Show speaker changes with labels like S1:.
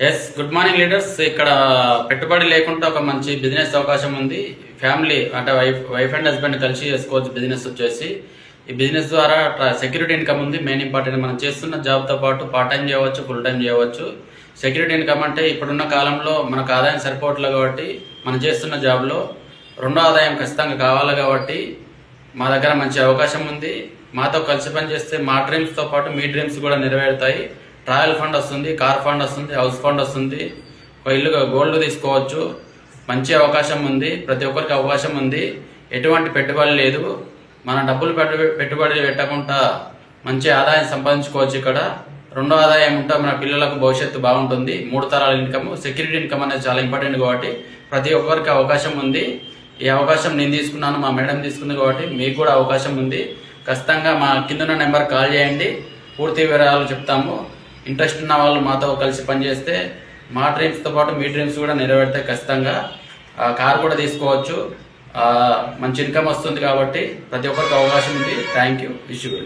S1: Yes, good morning leaders. ఇక్కడ పెట్టుబడి లేకుండా ఒక మంచి బిజినెస్ అవకాశం ఉంది. ఫ్యామిలీ అంటే వైఫ్ అండ్ హస్బెండ్ కలిసి చేసుకోవచ్చు. బిజినెస్ వచ్చేసి ఈ బిజినెస్ ద్వారా సెక్యూరిటీ ఇన్కమ్ ఉంది. మెయిన్ ఇంపార్టెంట్, మనం చేస్తున్న జాబ్తో పాటు పార్ట్ టైం చేయవచ్చు, ఫుల్ టైం చేయవచ్చు. సెక్యూరిటీ ఇన్కమ్ అంటే ఇప్పుడున్న కాలంలో మనకు ఆదాయం సరిపోవట్లేదు కాబట్టి మనం చేస్తున్న జాబ్లో రెండో ఆదాయం ఖచ్చితంగా కావాలి కాబట్టి మా దగ్గర మంచి అవకాశం ఉంది. మాతో కలిసి పనిచేస్తే మా డ్రీమ్స్తో పాటు మీ డ్రీమ్స్ కూడా నెరవేరుతాయి. ట్రావెల్ ఫండ్ వస్తుంది, కార్ ఫండ్ వస్తుంది, హౌస్ ఫండ్ వస్తుంది, ఒక ఇల్లు గోల్డ్ తీసుకోవచ్చు. మంచి అవకాశం ఉంది, ప్రతి ఒక్కరికి అవకాశం ఉంది. ఎటువంటి పెట్టుబడి లేదు. మన డబ్బులు పెట్టుబడి పెట్టకుండా మంచి ఆదాయం సంపాదించుకోవచ్చు. ఇక్కడ రెండో ఆదాయం ఉంటే మన పిల్లలకు భవిష్యత్తు బాగుంటుంది. 3 తరాల ఇన్కమ్, సెక్యూరిటీ ఇన్కమ్ అనేది చాలా ఇంపార్టెంట్ కాబట్టి ప్రతి ఒక్కరికి అవకాశం ఉంది. ఈ అవకాశం నేను తీసుకున్నాను, మా మేడం తీసుకుంది కాబట్టి మీకు కూడా అవకాశం ఉంది. ఖచ్చితంగా మా కింద నెంబర్ కాల్ చేయండి, పూర్తి వివరాలు చెప్తాము. ఇంట్రెస్ట్ ఉన్న వాళ్ళు మాతో కలిసి పనిచేస్తే మా డ్రీమ్స్తో పాటు మీ డ్రీమ్స్ కూడా నెరవేరుతాయి. ఖచ్చితంగా కార్ కూడా తీసుకోవచ్చు. మంచి ఇన్కమ్ వస్తుంది కాబట్టి ప్రతి ఒక్కరికి అవకాశం ఉంది. Thank you. Wish you.